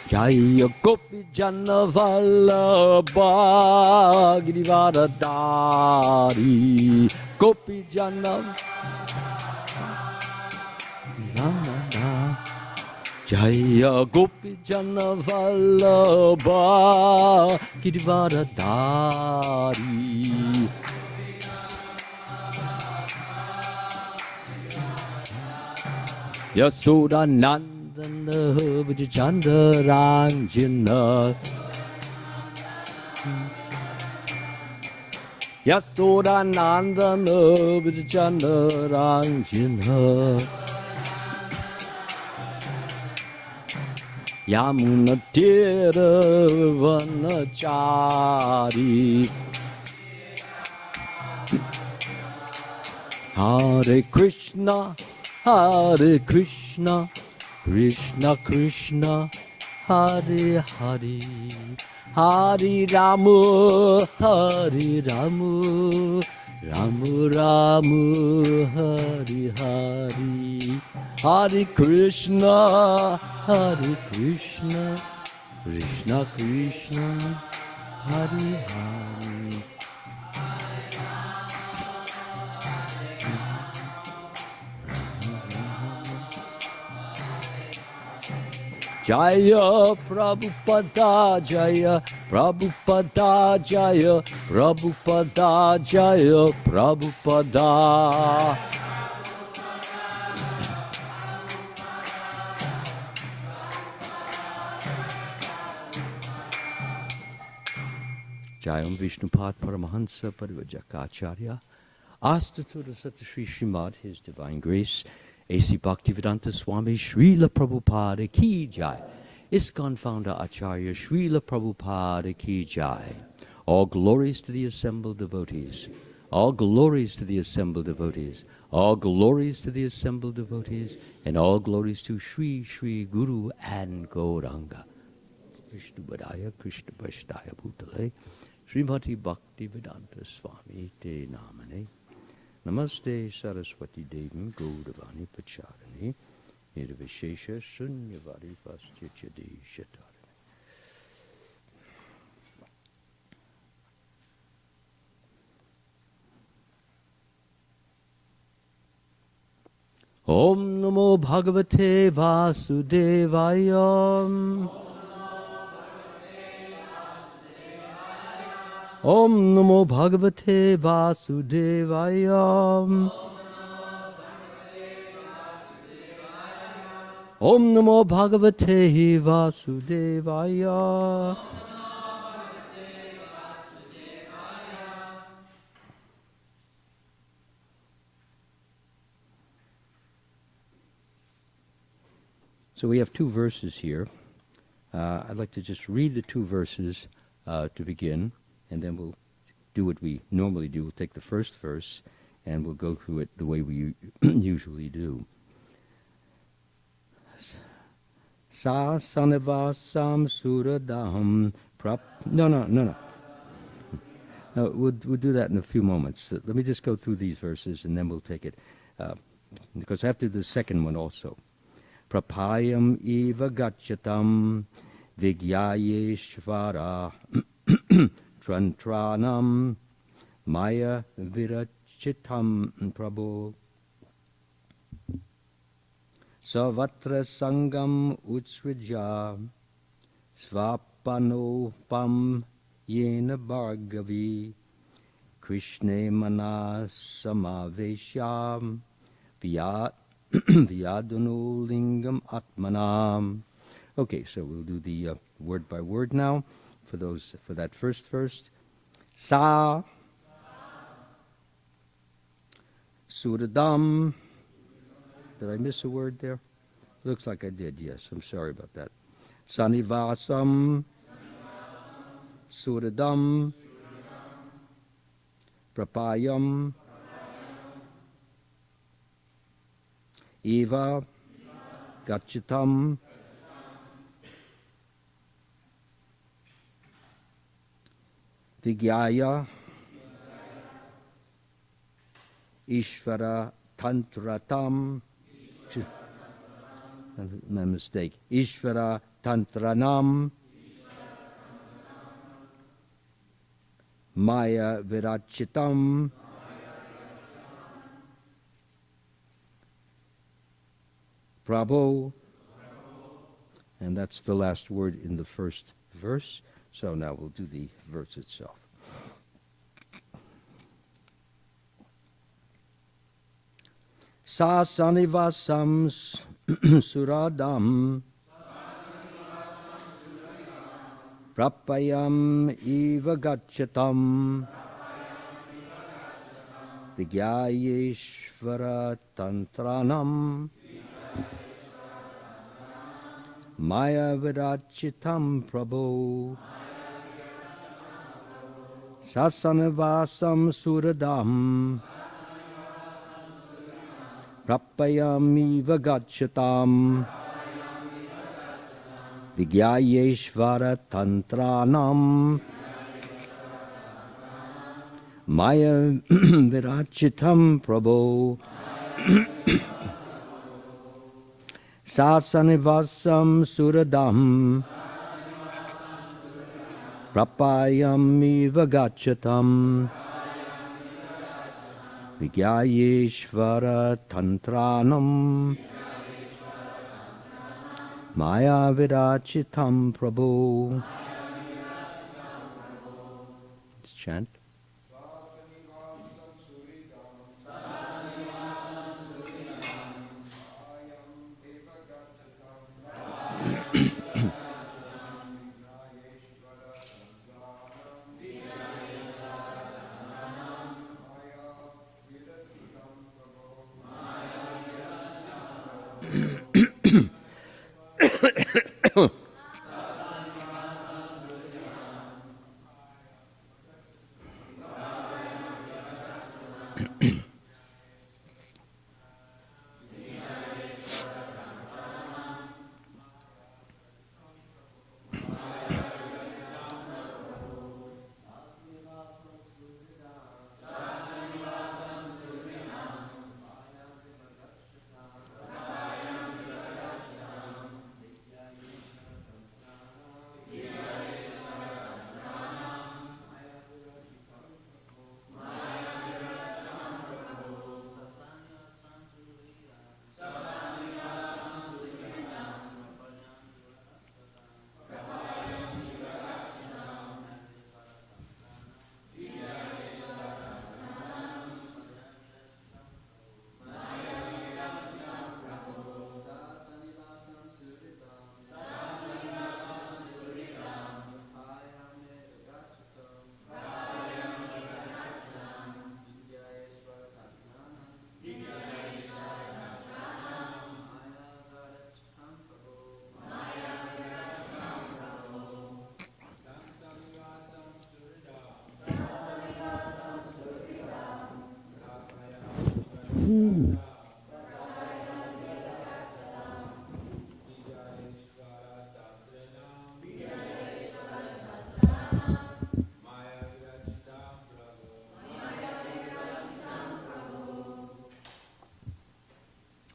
Jaya Gopi Jana Vallabha Girivaradari Gopi Jana Jaya Gopi Jana Vallabha Girivaradari Yasoda Nandana Vijaychandranjana Yasoda Nandana Vijaychandranjana Yamuna Tira Vanachari Hare Krishna Hare Krishna, Krishna Krishna, Hare Hare, Hare Rama, Hare Rama, Rama Rama, Hare Hare, Hare Krishna, Hare Krishna, Krishna Krishna, Hare Hare. Jaya Prabhupada Jaya Prabhupada Jaya Prabhupada Jaya Prabhupada Jayam Vishnupad Paramahansa Parivajakacharya Astatura Sattva Srimad His Divine Grace A.C. Bhaktivedanta Swami Srila Prabhupada Ki Jai. ISKCON founder Acharya Srila Prabhupada Ki Jai. All glories to the assembled devotees. All glories to the assembled devotees. All glories to the assembled devotees. And all glories to Sri Sri Guru and Gauranga. Krishna Vadaya Krishna Vashtaya Bhutale Srimati Bhaktivedanta Swami Te Namane Namaste Saraswati Devi Gauravani Pacharani Nirvishesha Sunyavari Pastyachadi Shatarani. Om Namo Bhagavate Vasudevaya Om Namo Bhagavate Vasudevaya Om Namo Bhagavate Vasudevaya So we have two verses here. I'd like to just read the two verses to begin. And then we'll do what we normally do. We'll take the first verse and we'll go through it the way we usually do. Sa sanivasam suradaham prap. No. We'll do that in a few moments. Let me just go through these verses and then we'll take it. Because I have to do the second one also. Prapayam eva gachatam vigyayeshvara. Trantranam Maya Virachitam Prabhu Savatra Sangam Utsvija Svapano Pam Yena Bhargavi Krishne Manasamaveshyam Vyadunu Lingam Atmanam. Okay, so we'll do the word by word now. For that first verse, Sa Suradam. Did I miss a word there? Looks like I did, yes. I'm sorry about that. Sanivasam Suradam Prapayam Eva Gachitam Vigyaya Ishvara Tantratam. My mistake. Ishvara Tantranam Maya Virachitam Prabhu. And that's the last word in the first verse. So now we'll do the verse itself. Sasanivasam suradam prapayam eva gachatam vigyayeshvara tantranam Maya Vidachitam Prabhu Sasanivasam Suradam Prapayamiva Gachatam Vigyayeshvara Tantranam Maya Vidachitam Prabhu Sasanivasam Suradam Prapayamiva Gachatam Vigyayeshvara Tantranam Maya Vidachitam Prabhu. Let's chant.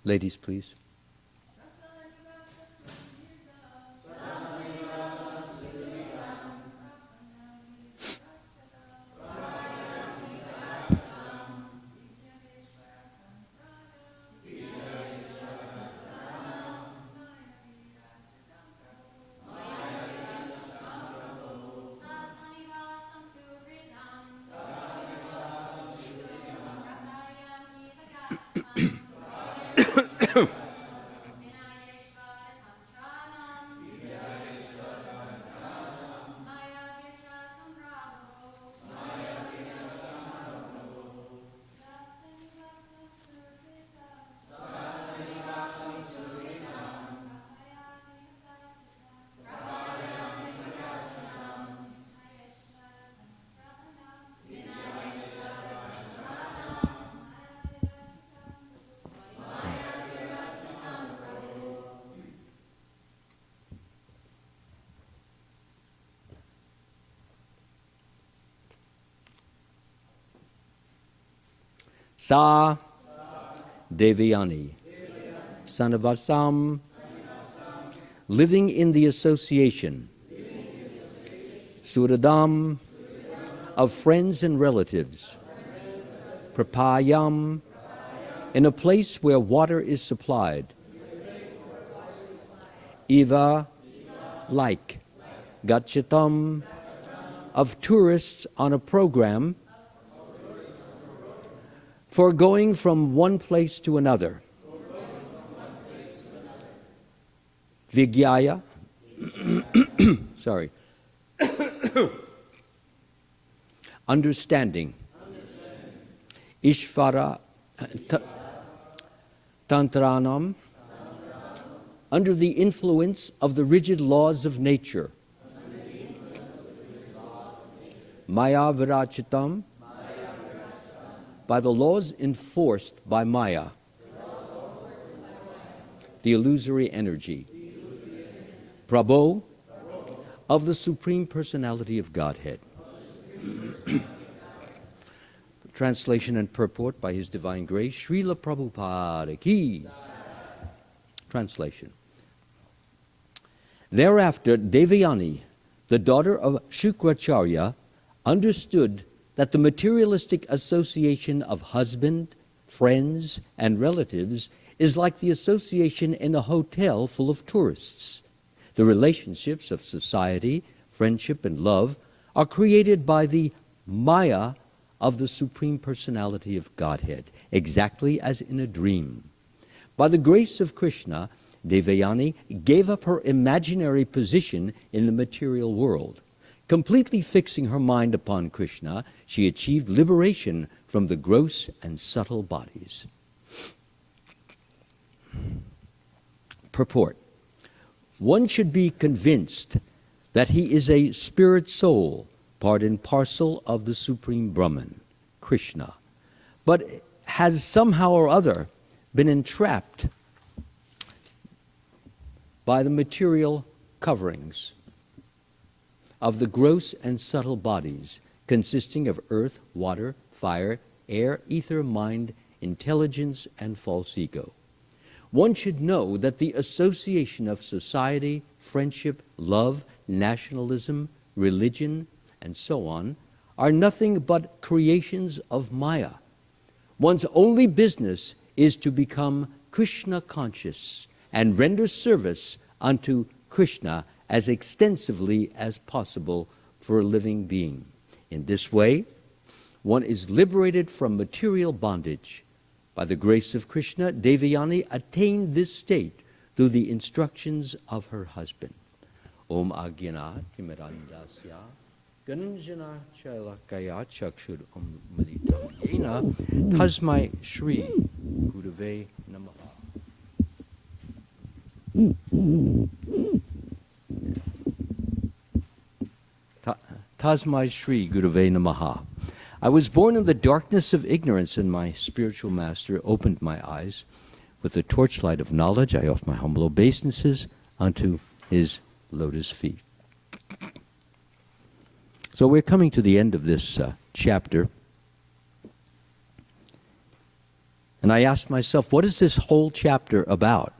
Ladies, please. Sa Devyani Sanavasam living in the association, suradam, of friends and relatives, prapayam, in a place where water is supplied, eva, like, gachatam, of tourists on a program for going from one place to another, vigyaya, sorry, understanding, ishvara, tantranam, under the influence of the rigid laws of nature, maya virachitam, by the laws enforced by maya, the illusory energy, prabho, of the Supreme Personality of Godhead. Translation and purport by His Divine Grace, Srila Prabhupada Ki. Translation. Thereafter, Devayani, the daughter of Shukracharya, understood that the materialistic association of husband, friends, and relatives is like the association in a hotel full of tourists. The relationships of society, friendship, and love are created by the maya of the Supreme Personality of Godhead, exactly as in a dream. By the grace of Krishna, Devayani gave up her imaginary position in the material world. Completely fixing her mind upon Krishna, she achieved liberation from the gross and subtle bodies. Purport. One should be convinced that he is a spirit soul, part and parcel of the Supreme Brahman, Krishna, but has somehow or other been entrapped by the material coverings of the gross and subtle bodies consisting of earth, water, fire, air, ether, mind, intelligence, and false ego. One should know that the association of society, friendship, love, nationalism, religion, and so on are nothing but creations of Maya. One's only business is to become Krishna conscious and render service unto Krishna as extensively as possible for a living being. In this way, one is liberated from material bondage. By the grace of Krishna, Devayani attained this state through the instructions of her husband. Om Agyana Timirandasya Gananjana Chalakaya Chakshur Om Malitam Yena Tasmai Shri Gurave Namaha. Tasmai Shri Gurave Namaha. I was born in the darkness of ignorance, and my spiritual master opened my eyes. With the torchlight of knowledge, I offer my humble obeisances unto his lotus feet. So we're coming to the end of this chapter. And I asked myself, what is this whole chapter about?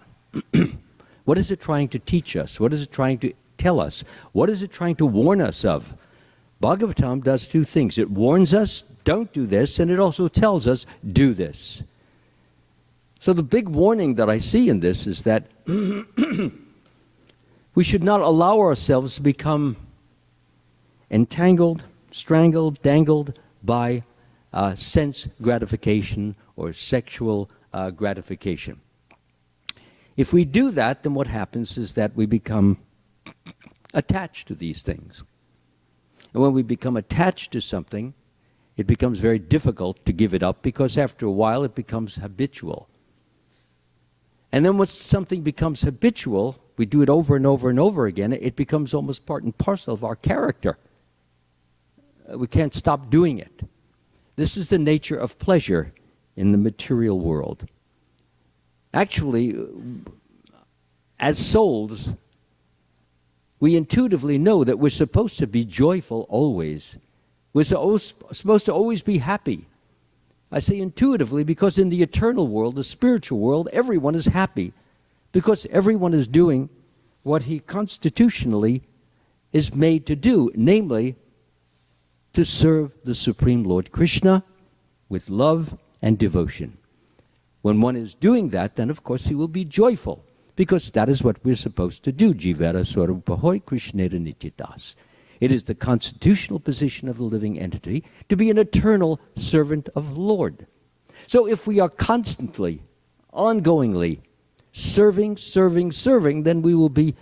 What is it trying to teach us? What is it trying to tell us? What is it trying to warn us of? Bhagavatam does two things. It warns us, don't do this, and it also tells us, do this. So the big warning that I see in this is that we should not allow ourselves to become entangled, strangled, dangled by sense gratification or sexual gratification. If we do that, then what happens is that we become attached to these things. And when we become attached to something, it becomes very difficult to give it up, because after a while it becomes habitual. And then once something becomes habitual, we do it over and over and over again, it becomes almost part and parcel of our character. We can't stop doing it. This is the nature of pleasure in the material world. Actually, as souls, we intuitively know that we're supposed to be joyful always. We're supposed to always be happy. I say intuitively because in the eternal world, the spiritual world, everyone is happy because everyone is doing what he constitutionally is made to do, namely, to serve the Supreme Lord Krishna with love and devotion. When one is doing that, then of course he will be joyful, because that is what we're supposed to do. Jivara Swarupahoy Krishnera Nityadas. It is the constitutional position of the living entity to be an eternal servant of the Lord. So if we are constantly, ongoingly serving, then we will be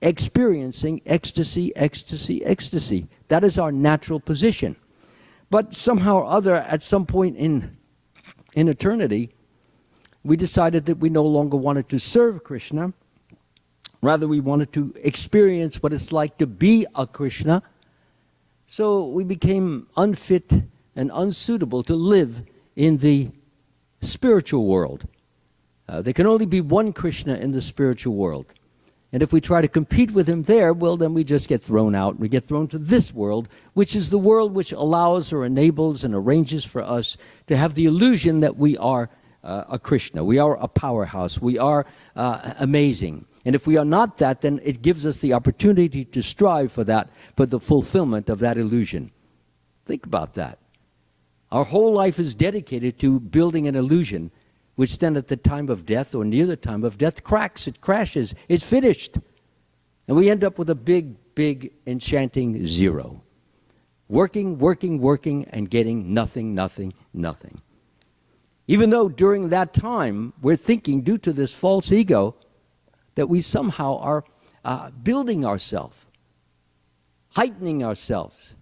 experiencing ecstasy, ecstasy, ecstasy. That is our natural position. But somehow or other, at some point in eternity, we decided that we no longer wanted to serve Krishna. Rather, we wanted to experience what it's like to be a Krishna. So we became unfit and unsuitable to live in the spiritual world. There can only be one Krishna in the spiritual world. And if we try to compete with him there, well, then we just get thrown out. We get thrown to this world, which is the world which allows or enables and arranges for us to have the illusion that we are a Krishna. We are a powerhouse. We are amazing. And if we are not that, then it gives us the opportunity to strive for that, for the fulfillment of that illusion. Think about that. Our whole life is dedicated to building an illusion, which then at the time of death or near the time of death cracks, it crashes, it's finished. And we end up with a big, big enchanting zero. Working, working, working, and getting nothing, nothing, nothing. Even though during that time, we're thinking, due to this false ego, that we somehow are building ourselves, heightening ourselves,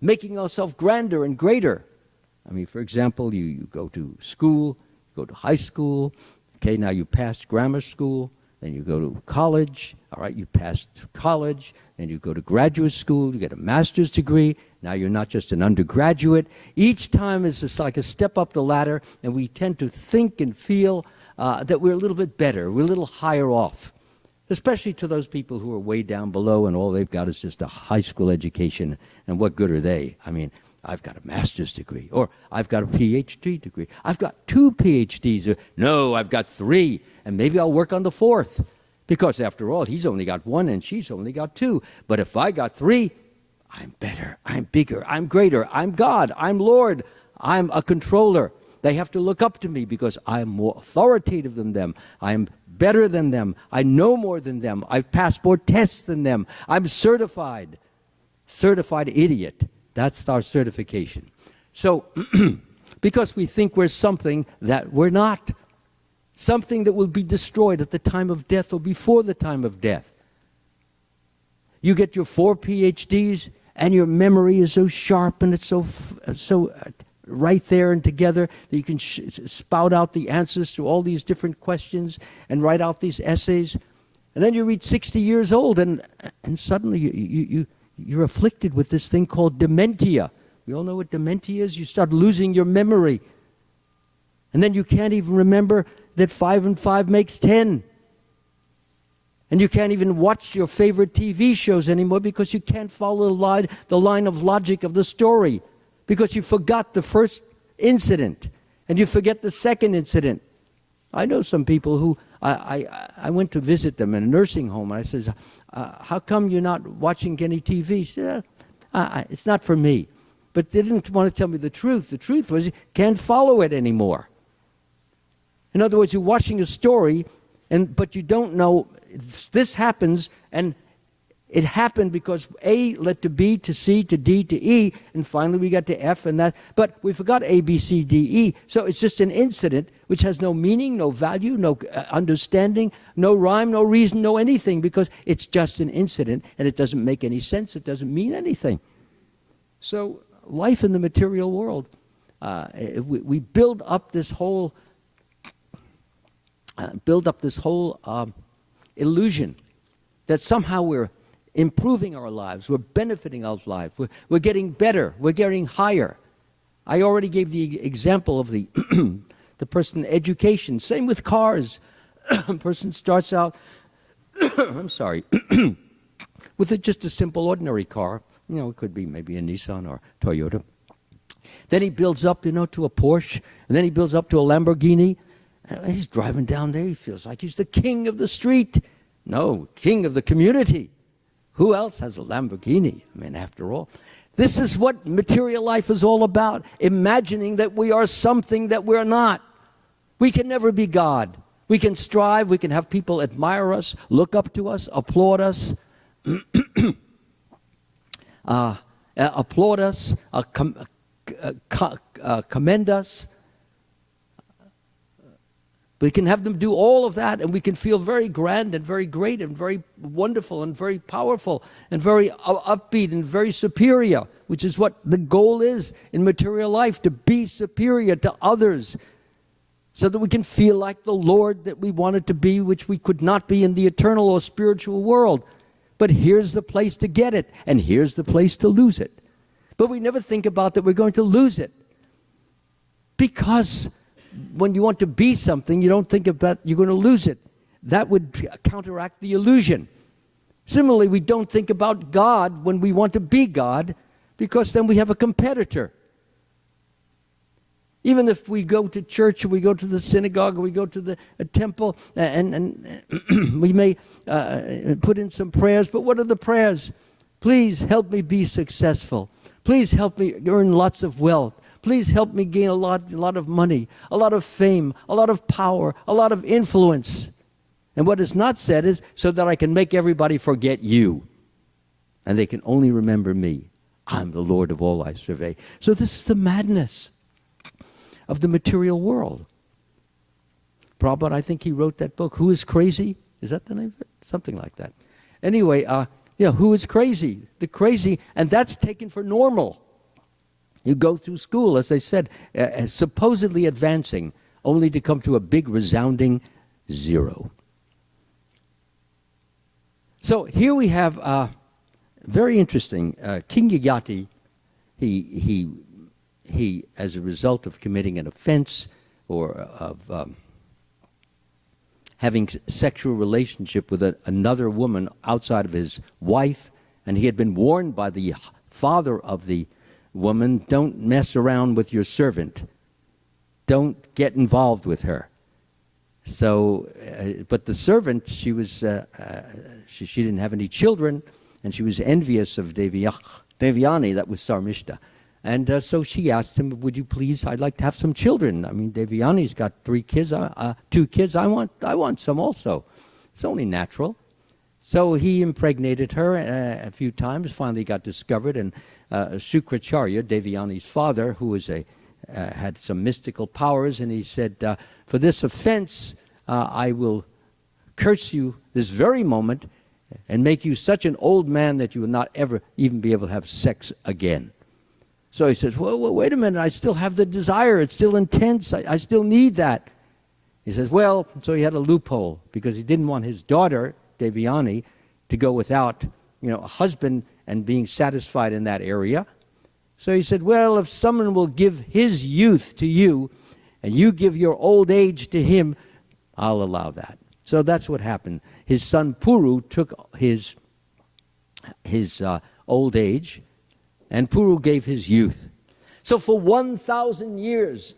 making ourselves grander and greater. I mean, for example, you go to school, you go to high school, okay, now you passed grammar school, then you go to college, all right, you passed college, then you go to graduate school, you get a master's degree, now you're not just an undergraduate. Each time is just like a step up the ladder, and we tend to think and feel that we're a little bit better, we're a little higher off, especially to those people who are way down below and all they've got is just a high school education, and what good are they? I mean, I've got a master's degree, or I've got a PhD degree. I've got 2 PhDs. No, I've got 3, and maybe I'll work on the 4th. Because after all, he's only got 1 and she's only got 2. But if I got 3, I'm better, I'm bigger, I'm greater, I'm God, I'm Lord, I'm a controller. They have to look up to me because I'm more authoritative than them. I'm better than them. I know more than them. I've passed more tests than them. I'm certified. Certified idiot. That's our certification. So, because we think we're something that we're not, something that will be destroyed at the time of death or before the time of death. You get your 4 PhDs, and your memory is so sharp and it's so right there and together that you can spout out the answers to all these different questions and write out these essays. And then you reach 60 years old, and suddenly you're afflicted with this thing called dementia. We all know what dementia is. You start losing your memory. And then you can't even remember that 5 and 5 makes 10. And you can't even watch your favorite TV shows anymore because you can't follow the line of logic of the story, because you forgot the first incident and you forget the second incident. I know some people who, I went to visit them in a nursing home, and I said, how come you're not watching any TV? She said, it's not for me. But they didn't want to tell me the truth. The truth was you can't follow it anymore. In other words, you're watching a story, but you don't know this happens, and it happened because A led to B to C to D to E, and finally we got to F and that. But we forgot A, B, C, D, E. So it's just an incident which has no meaning, no value, no understanding, no rhyme, no reason, no anything, because it's just an incident and it doesn't make any sense. It doesn't mean anything. So life in the material world, we build up this whole illusion that somehow we're improving our lives, we're benefiting our lives, we're getting better, we're getting higher. I already gave the example of the the person in education. Same with cars. A person starts out, I'm sorry, with just a simple ordinary car. You know, it could be maybe a Nissan or Toyota. Then he builds up, to a Porsche, and then he builds up to a Lamborghini. And he's driving down there, he feels like he's the king of the street. No, king of the community. Who else has a Lamborghini? I mean, after all. This is what material life is all about, imagining that we are something that we're not. We can never be God. We can strive, we can have people admire us, look up to us, applaud us, commend us. We can have them do all of that, and we can feel very grand and very great and very wonderful and very powerful and very upbeat and very superior, which is what the goal is in material life, to be superior to others, so that we can feel like the Lord that we wanted to be, which we could not be in the eternal or spiritual world. But here's the place to get it, and here's the place to lose it. But we never think about that we're going to lose it. Because when you want to be something, you don't think about you're going to lose it. That would counteract the illusion. Similarly, we don't think about God when we want to be God, because then we have a competitor. Even if we go to church, or we go to the synagogue, or we go to the temple, and we may put in some prayers, but what are the prayers? Please help me be successful. Please help me earn lots of wealth. Please help me gain a lot of money, a lot of fame, a lot of power, a lot of influence. And what is not said is, so that I can make everybody forget you, and they can only remember me. I'm the Lord of all I survey. So this is the madness of the material world. Prabhupada, I think he wrote that book, Who is Crazy? Is that the name of it? Something like that. Anyway, who is crazy? The crazy, and that's taken for normal. You go through school, as I said, supposedly advancing, only to come to a big resounding zero. So here we have very interesting. King Yayati, he, as a result of committing an offense or of having sexual relationship with another woman outside of his wife, and he had been warned by the father of the woman, don't mess around with your servant. Don't get involved with her. So, but the servant, she didn't have any children, and she was envious of Devyani, that was Sarmishta. And so she asked him, would you please, I'd like to have some children. I mean, Devyani's got 2 kids, I want some also. It's only natural. So he impregnated her a few times, finally got discovered, and Shukracharya, Devyani's father, who was had some mystical powers, and he said, for this offense, I will curse you this very moment and make you such an old man that you will not ever even be able to have sex again. So he says, well, wait a minute, I still have the desire, it's still intense, I still need that. He says, well, so he had a loophole, because he didn't want his daughter, Devyani, to go without, a husband and being satisfied in that area. So he said, well, if someone will give his youth to you, and you give your old age to him, I'll allow that. So that's what happened. His son Puru took his old age, and Puru gave his youth. So for 1,000 years,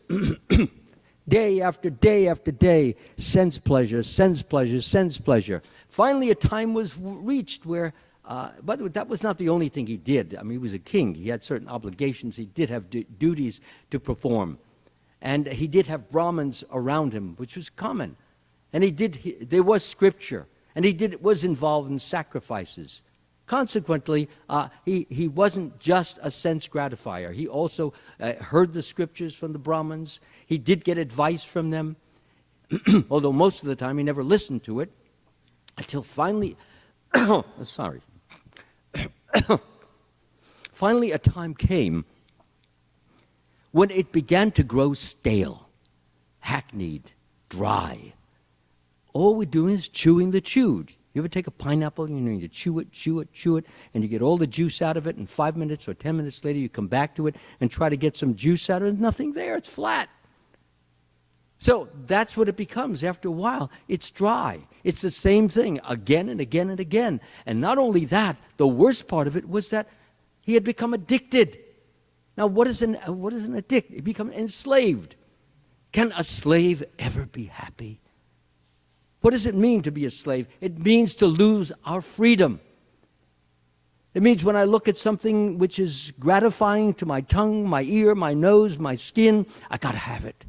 day after day after day, sense pleasure, sense pleasure, sense pleasure. Finally, a time was reached where, by the way, that was not the only thing he did. I mean, he was a king. He had certain obligations. He did have duties to perform. And he did have Brahmins around him, which was common. And there was scripture. And he was involved in sacrifices. Consequently, he wasn't just a sense gratifier. He also heard the scriptures from the Brahmins. He did get advice from them, although most of the time he never listened to it, until finally, finally a time came when it began to grow stale, hackneyed, dry. All we're doing is chewing the chewed. You ever take a pineapple, you need to chew it, and you get all the juice out of it, and 5 minutes or 10 minutes later you come back to it and try to get some juice out of it, there's nothing there, it's flat. So that's what it becomes after a while. It's dry. It's the same thing again and again and again. And not only that, the worst part of it was that he had become addicted. Now what is an addict? He becomes enslaved. Can a slave ever be happy? What does it mean to be a slave? It means to lose our freedom. It means when I look at something which is gratifying to my tongue, my ear, my nose, my skin, I got to have it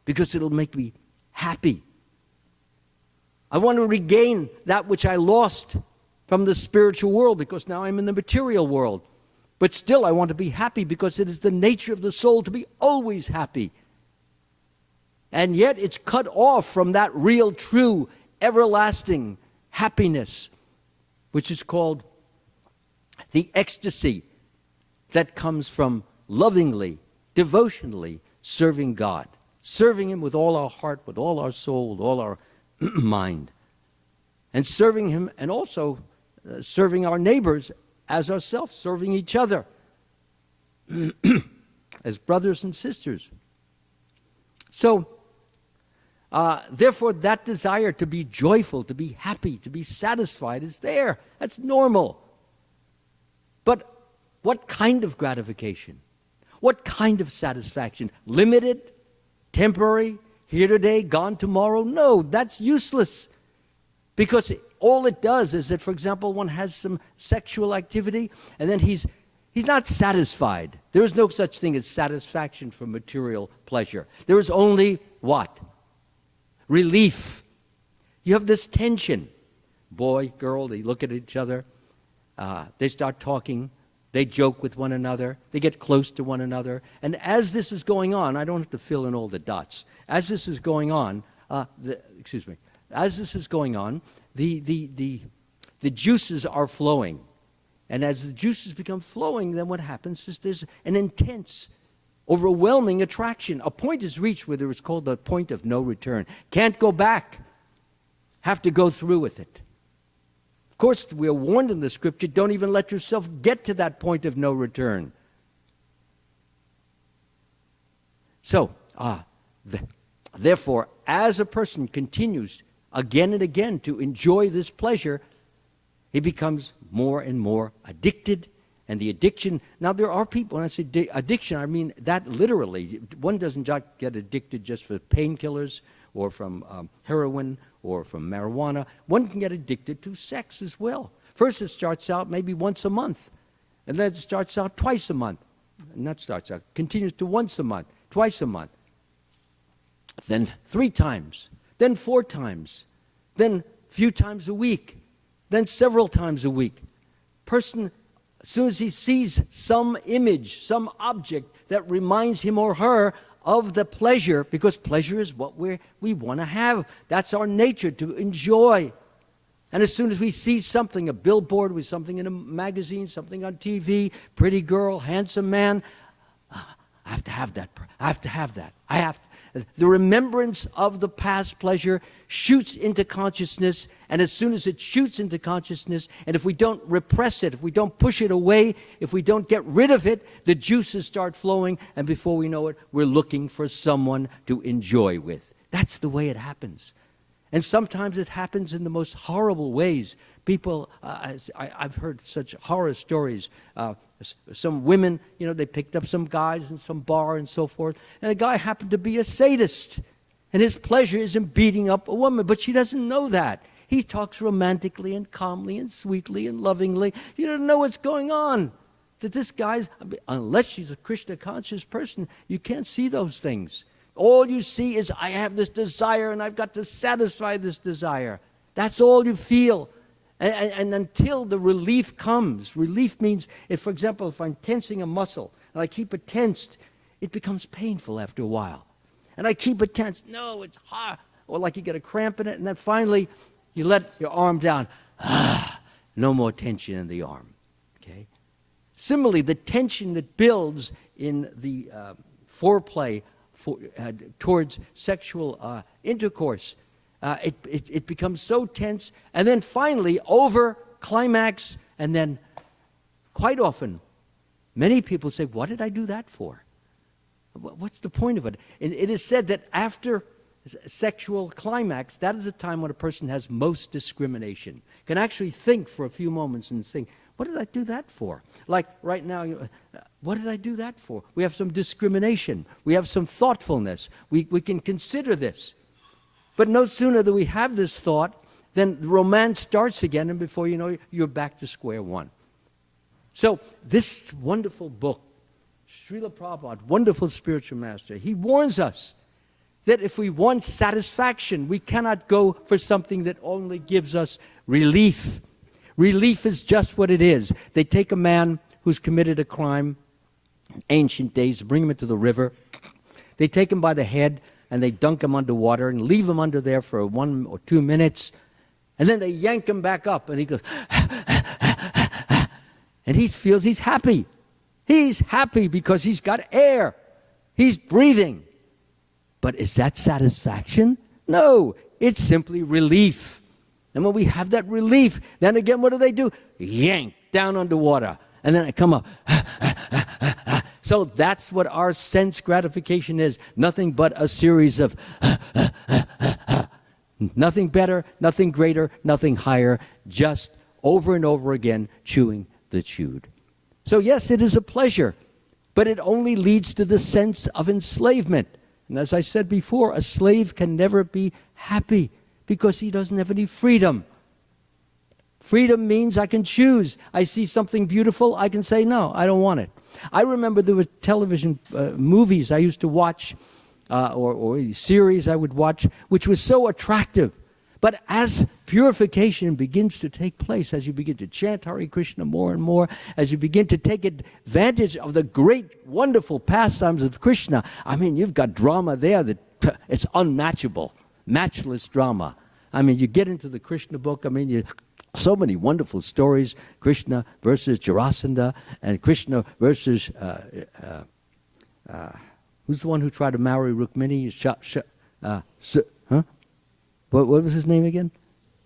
because it'll make me happy. I want to regain that which I lost from the spiritual world because now I'm in the material world. But still I want to be happy because it is the nature of the soul to be always happy. And yet it's cut off from that real, true, everlasting happiness, which is called the ecstasy that comes from lovingly, devotionally serving God, serving Him with all our heart, with all our soul, with all our mind, and serving Him and also serving our neighbors as ourselves, serving each other as brothers and sisters. So, therefore, that desire to be joyful, to be happy, to be satisfied is there. That's normal. But what kind of gratification? What kind of satisfaction? Limited? Temporary? Here today, gone tomorrow? No, that's useless. Because all it does is that, for example, one has some sexual activity and then he's not satisfied. There is no such thing as satisfaction from material pleasure. There is only what? Relief. You have this tension. Boy, girl, they look at each other. They start talking. They joke with one another. They get close to one another. And as this is going on, I don't have to fill in all the dots. As this is going on, as this is going on, the juices are flowing. And as the juices become flowing, then what happens is there's an intense, overwhelming attraction. A point is reached where it's called the point of no return. Can't go back. Have to go through with it. Of course, we are warned in the scripture, don't even let yourself get to that point of no return. So, therefore, as a person continues again and again to enjoy this pleasure, he becomes more and more addicted. And the addiction, now there are people, when I say addiction, I mean that literally. One doesn't get addicted just for painkillers or from heroin or from marijuana. One can get addicted to sex as well. First it starts out maybe once a month, and then it starts out twice a month. Continues to once a month, twice a month, then 3 times, then 4 times, then a few times a week, then several times a week. Person, as soon as he sees some image, some object that reminds him or her of the pleasure, because pleasure is what we want to have. That's our nature, to enjoy. And as soon as we see something, a billboard with something in a magazine, something on TV, pretty girl, handsome man, I have to have that. I have to have that. The remembrance of the past pleasure shoots into consciousness, and as soon as it shoots into consciousness, and if we don't repress it, if we don't push it away, if we don't get rid of it, the juices start flowing, and before we know it, we're looking for someone to enjoy with. That's the way it happens. And sometimes it happens in the most horrible ways. People, I've heard such horror stories. Some women, they picked up some guys in some bar and so forth, and the guy happened to be a sadist, and his pleasure is in beating up a woman, but she doesn't know that. He talks romantically and calmly and sweetly and lovingly. You don't know what's going on. That this guy's, unless she's a Krishna conscious person, you can't see those things. All you see is, I have this desire and I've got to satisfy this desire. That's all you feel. And until the relief comes, relief means, for example, if I'm tensing a muscle and I keep it tensed, it becomes painful after a while. And I keep it tense. No, it's hard. Or like you get a cramp in it, and then finally you let your arm down. No more tension in the arm. Okay. Similarly, the tension that builds in the foreplay towards sexual intercourse, it becomes so tense, and then finally over climax, and then quite often many people say, what did I do that for? What's the point of it? And it is said that after sexual climax, that is the time when a person has most discrimination, can actually think for a few moments and think, what did I do that for? Like right now, what did I do that for? We have some discrimination. We have some thoughtfulness. We can consider this. But no sooner do we have this thought, then the romance starts again, and before you know it, you're back to square one. So this wonderful book, Srila Prabhupada, wonderful spiritual master, he warns us that if we want satisfaction, we cannot go for something that only gives us relief. Relief is just what it is. They take a man who's committed a crime in ancient days, bring him into the river. They take him by the head and they dunk him underwater and leave him under there for 1 or 2 minutes. And then they yank him back up and he goes, and he feels he's happy. He's happy because he's got air. He's breathing. But is that satisfaction? No, it's simply relief. And when we have that relief, then again, what do? Yank down underwater. And then I come up. So that's what our sense gratification is. Nothing but a series of nothing better, nothing greater, nothing higher, just over and over again chewing the chewed. So yes, it is a pleasure, but it only leads to the sense of enslavement. And as I said before, a slave can never be happy because he doesn't have any freedom. Freedom means I can choose. I see something beautiful, I can say, no, I don't want it. I remember there were television movies I used to watch, or series I would watch, which was so attractive. But as purification begins to take place, as you begin to chant Hare Krishna more and more, as you begin to take advantage of the great, wonderful pastimes of Krishna, I mean, you've got drama there that it's unmatchable, matchless drama. I mean, you get into the Krishna book, I mean, so many wonderful stories, Krishna versus Jarasandha, and Krishna versus, who's the one who tried to marry Rukmini? What was his name again?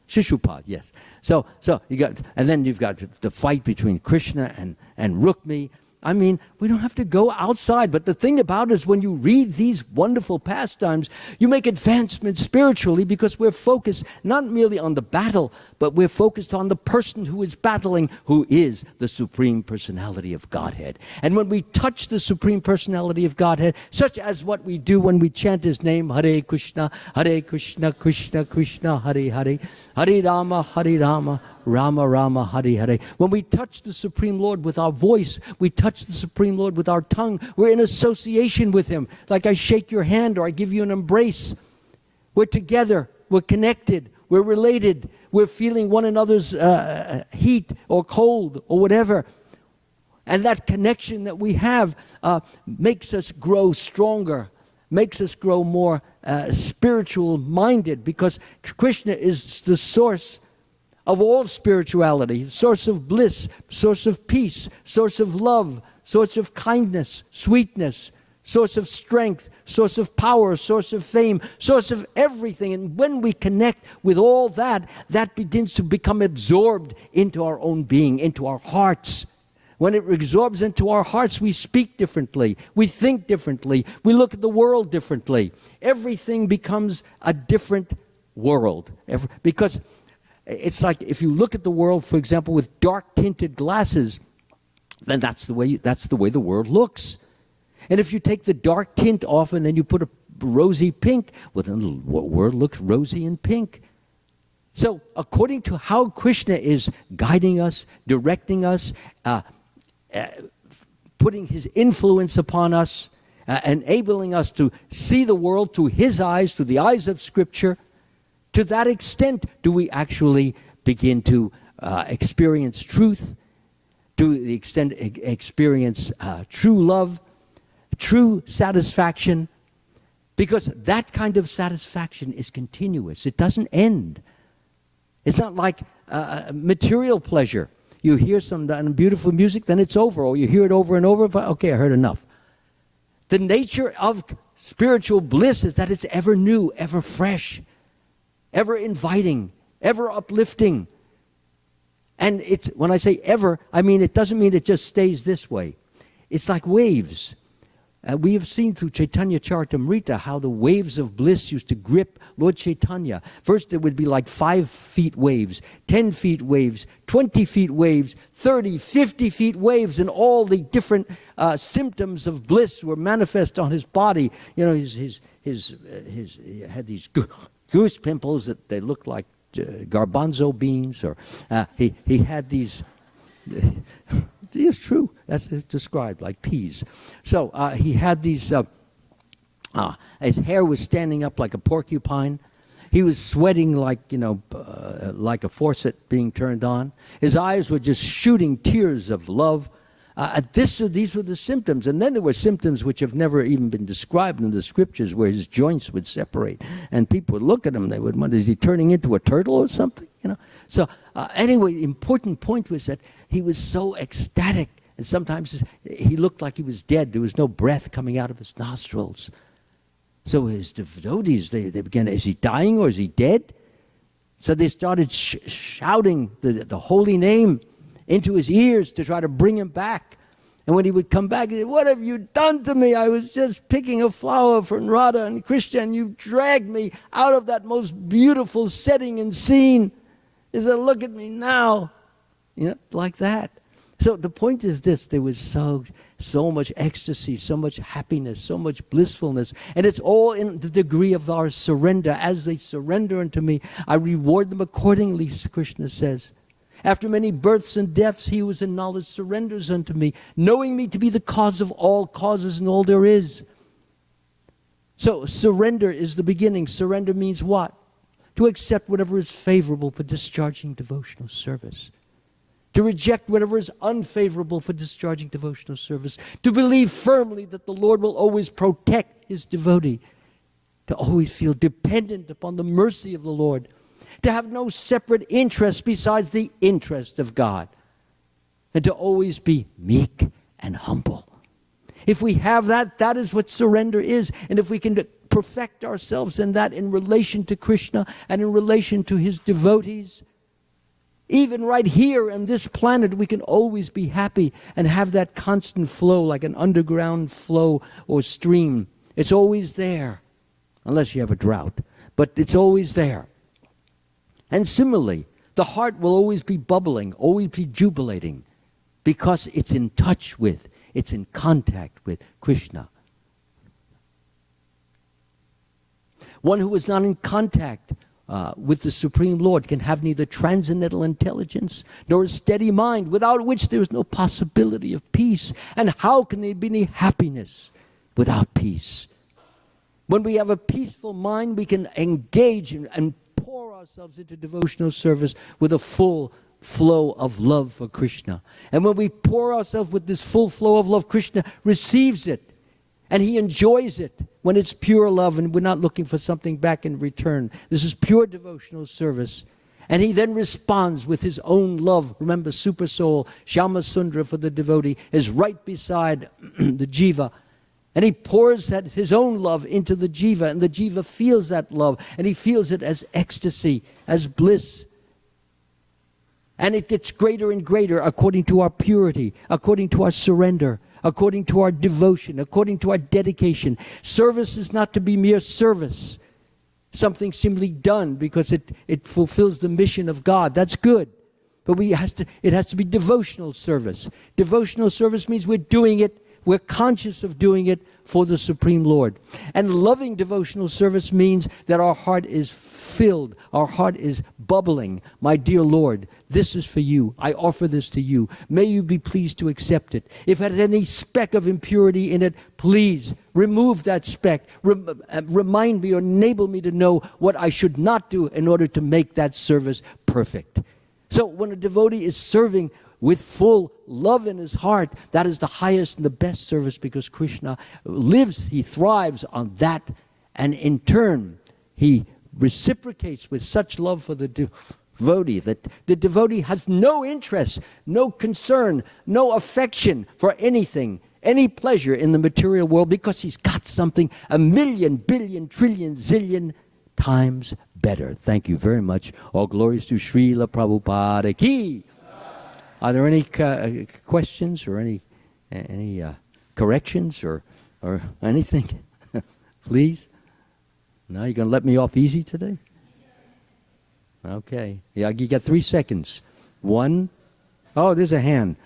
Shishupad, yes. So you got, and then you've got the fight between Krishna and Rukmi. I mean, we don't have to go outside. But the thing about it is when you read these wonderful pastimes, you make advancements spiritually because we're focused not merely on the battle, but we're focused on the person who is battling, who is the Supreme Personality of Godhead. And when we touch the Supreme Personality of Godhead, such as what we do when we chant His name, Hare Krishna, Krishna Krishna, Hare Hare, Hare Rama, Rama Rama, Hare Hare. When we touch the Supreme Lord with our voice, we touch the Supreme Lord with our tongue, we're in association with Him. Like I shake your hand or I give you an embrace. We're together, we're connected, we're related, we're feeling one another's heat or cold or whatever. And that connection that we have makes us grow stronger, makes us grow more spiritual minded, because Krishna is the source of all spirituality, source of bliss, source of peace, source of love, source of kindness, sweetness, source of strength, source of power, source of fame, source of everything. And when we connect with all that, that begins to become absorbed into our own being, into our hearts. When it absorbs into our hearts, we speak differently, we think differently, we look at the world differently. Everything becomes a different world. Because it's like if you look at the world, for example, with dark tinted glasses, then that's the way the world looks. And if you take the dark tint off and then you put a rosy pink, well, then the world looks rosy and pink. So according to how Krishna is guiding us, directing us, putting His influence upon us, enabling us to see the world through His eyes, through the eyes of Scripture, to that extent do we actually begin to experience truth, to the extent experience true love, true satisfaction, because that kind of satisfaction is continuous. It doesn't end. It's not like material pleasure. You hear some beautiful music, then it's over, or you hear it over and over, okay, I heard enough. The nature of spiritual bliss is that it's ever new, ever fresh, ever inviting, ever uplifting. And it's, when I say ever, I mean it doesn't mean it just stays this way. It's like waves. We have seen through Chaitanya Charitamrita how the waves of bliss used to grip Lord Chaitanya. First it would be like 5 feet waves, 10 feet waves, 20 feet waves, 30, 50 feet waves, and all the different symptoms of bliss were manifest on his body. You know, he had these goose pimples that they looked like garbanzo beans, or he had these. It's true. That's described like peas. So he had these. His hair was standing up like a porcupine. He was sweating like like a faucet being turned on. His eyes were just shooting tears of love. These were the symptoms. And then there were symptoms which have never even been described in the scriptures, where his joints would separate. And people would look at him, they would wonder, is he turning into a turtle or something? So anyway, the important point was that he was so ecstatic. And sometimes he looked like he was dead. There was no breath coming out of his nostrils. So his devotees, they began, is he dying or is he dead? So they started shouting the holy name into his ears to try to bring him back. And when he would come back, he said, what have you done to me? I was just picking a flower for Radha and Krishna, and you dragged me out of that most beautiful setting and scene. He said, look at me now. Like that. So the point is this, there was so much ecstasy, so much happiness, so much blissfulness, and it's all in the degree of our surrender. As they surrender unto me, I reward them accordingly, Krishna says. After many births and deaths, he who is in knowledge surrenders unto me, knowing me to be the cause of all causes and all there is. So surrender is the beginning. Surrender means what? To accept whatever is favorable for discharging devotional service. To reject whatever is unfavorable for discharging devotional service. To believe firmly that the Lord will always protect his devotee. To always feel dependent upon the mercy of the Lord. To have no separate interest besides the interest of God. And to always be meek and humble. If we have that, that is what surrender is. And if we can perfect ourselves in that in relation to Krishna and in relation to his devotees, even right here on this planet, we can always be happy and have that constant flow, like an underground flow or stream. It's always there, unless you have a drought. But it's always there. And similarly, the heart will always be bubbling, always be jubilating, because it's in touch with, it's in contact with Krishna. One who is not in contact with the Supreme Lord can have neither transcendental intelligence nor a steady mind, without which there is no possibility of peace. And how can there be any happiness without peace? When we have a peaceful mind, we can engage and pour ourselves into devotional service with a full flow of love for Krishna. And when we pour ourselves with this full flow of love, Krishna receives it. And he enjoys it when it's pure love and we're not looking for something back in return. This is pure devotional service. And he then responds with his own love. Remember, Super Soul, Shama Sundara for the devotee, is right beside the jiva. And he pours his own love into the jiva. And the jiva feels that love. And he feels it as ecstasy, as bliss. And it gets greater and greater according to our purity, according to our surrender, according to our devotion, according to our dedication. Service is not to be mere service, something simply done because it fulfills the mission of God. That's good. But it has to be devotional service. Devotional service means we're doing it, we're conscious of doing it for the Supreme Lord. And loving devotional service means that our heart is filled, our heart is bubbling. My dear Lord, this is for you. I offer this to you. May you be pleased to accept it. If it has any speck of impurity in it, please remove that speck. Remind me or enable me to know what I should not do in order to make that service perfect. So when a devotee is serving with full love in his heart, that is the highest and the best service, because Krishna lives, he thrives on that, and in turn he reciprocates with such love for the devotee that the devotee has no interest, no concern, no affection for anything, any pleasure in the material world, because he's got something a million, billion, trillion, zillion times better. Thank you very much. All glories to Srila Prabhupada Ki. Are there any questions or any corrections or anything? Please? No, you're going to let me off easy today? Okay. Yeah, you got 3 seconds. 1. Oh, there's a hand.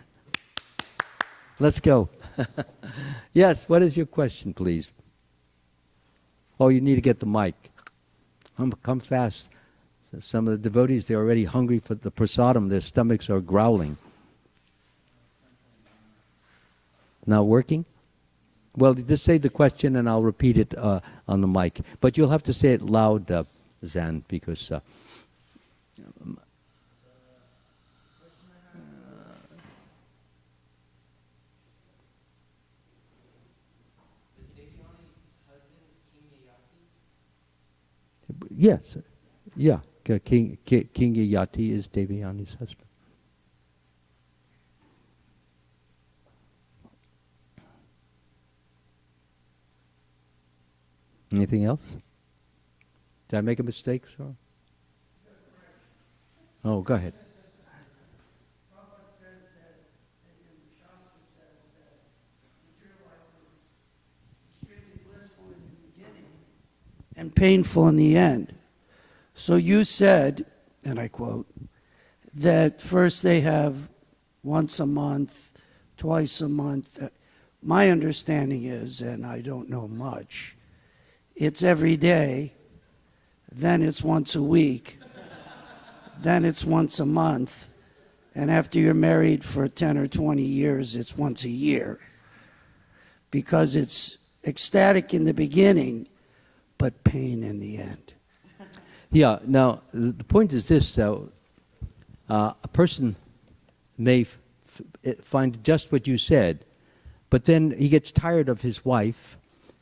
Let's go. Yes, what is your question, please? Oh, you need to get the mic. come fast. So some of the devotees, they're already hungry for the prasadam. Their stomachs are growling. Not working? Well, just say the question and I'll repeat it on the mic. But you'll have to say it loud, Zan, because... Yes, yeah, King Yati is Devyani's husband. Anything else? Did I make a mistake, sir? Oh, go ahead. Prabhupada says that, and the Shastra says that material life is extremely blissful in the beginning and painful in the end. So you said, and I quote, that first they have once a month, twice a month. My understanding is, and I don't know much, it's every day, then it's once a week, then it's once a month, and after you're married for 10 or 20 years, it's once a year. Because it's ecstatic in the beginning, but pain in the end. Yeah, now, the point is this, a person may find just what you said, but then he gets tired of his wife,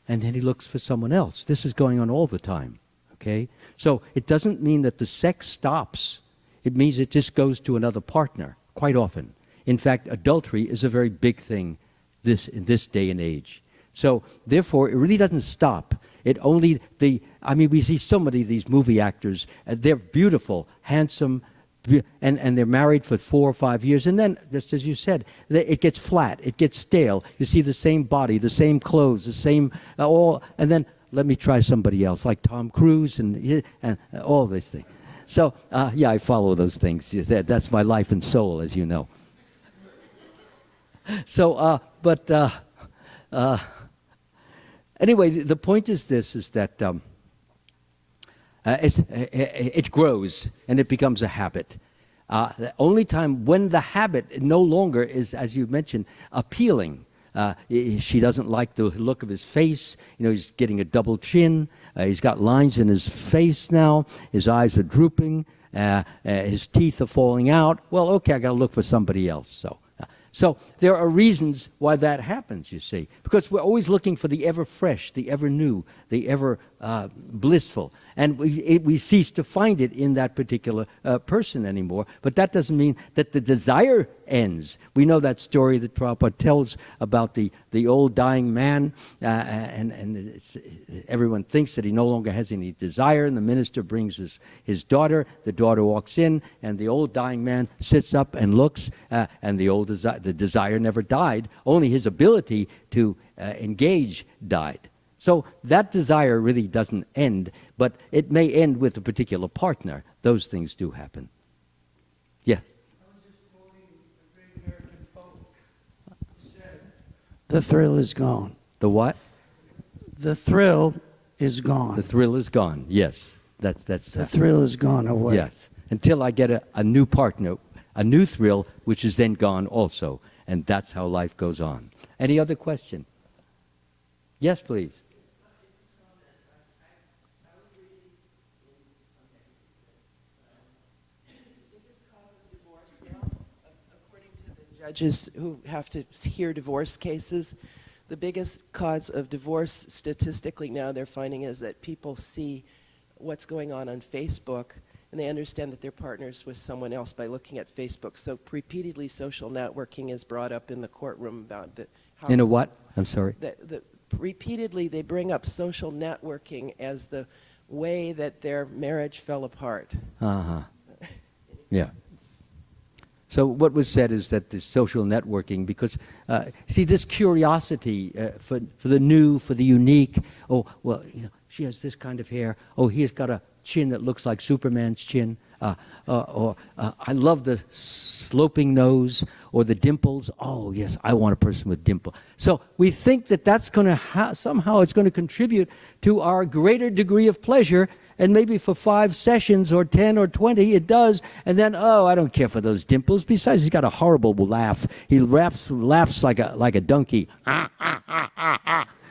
and then he looks for someone else. This is going on all the time, okay? So it doesn't mean that the sex stops. It means it just goes to another partner, quite often. In fact, adultery is a very big thing in this day and age. So, therefore, it really doesn't stop. It only, we see so many of these movie actors, they're beautiful, handsome, and they're married for 4 or 5 years, and then, just as you said, it gets flat, it gets stale. You see the same body, the same clothes, the same, and then, let me try somebody else, like Tom Cruise and all these things. So, yeah, I follow those things. That's my life and soul, as you know. So, anyway, the point is this, is that it grows and it becomes a habit. The only time when the habit no longer is, as you mentioned, appealing. She doesn't like the look of his face. You know, he's getting a double chin. He's got lines in his face now. His eyes are drooping. His teeth are falling out. Well, okay, I got to look for somebody else. So there are reasons why that happens, you see, because we're always looking for the ever fresh, the ever new, the ever blissful. And we cease to find it in that particular person anymore. But that doesn't mean that the desire ends. We know that story that Prabhupada tells about the old dying man, and everyone thinks that he no longer has any desire, and the minister brings his daughter. The daughter walks in, and the old dying man sits up and looks, and the desire never died. Only his ability to engage died. So that desire really doesn't end, but it may end with a particular partner. Those things do happen. Yes? I was just quoting a great American poet who said, "The thrill is gone." The what? The thrill is gone. The thrill is gone, yes. That's the thrill is gone away. Yes, until I get a new partner, a new thrill, which is then gone also. And that's how life goes on. Any other question? Yes, please. Judges who have to hear divorce cases, the biggest cause of divorce statistically now they're finding is that people see what's going on Facebook and they understand that their partner's with someone else by looking at Facebook. So repeatedly social networking is brought up in the courtroom about how... In a what? I'm sorry. Repeatedly they bring up social networking as the way that their marriage fell apart. Uh-huh. Yeah. So what was said is that the social networking, because, see, this curiosity for the new, for the unique, oh, well, you know, she has this kind of hair, oh, he's got a chin that looks like Superman's chin, or I love the sloping nose, or the dimples, oh, yes, I want a person with dimple. So we think that that's going to, somehow it's going to contribute to our greater degree of pleasure, And maybe for 5 sessions or 10 or 20, it does. And then, oh, I don't care for those dimples. Besides, he's got a horrible laugh. He laughs like a donkey.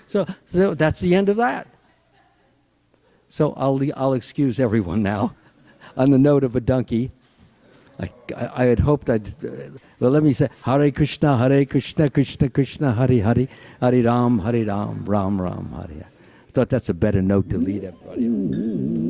So that's the end of that. So I'll excuse everyone now on the note of a donkey. I had hoped well, let me say, Hare Krishna, Krishna Krishna, Hare Hare, Hare Ram, Ram Ram, Hare. I thought that's a better note to lead everybody on.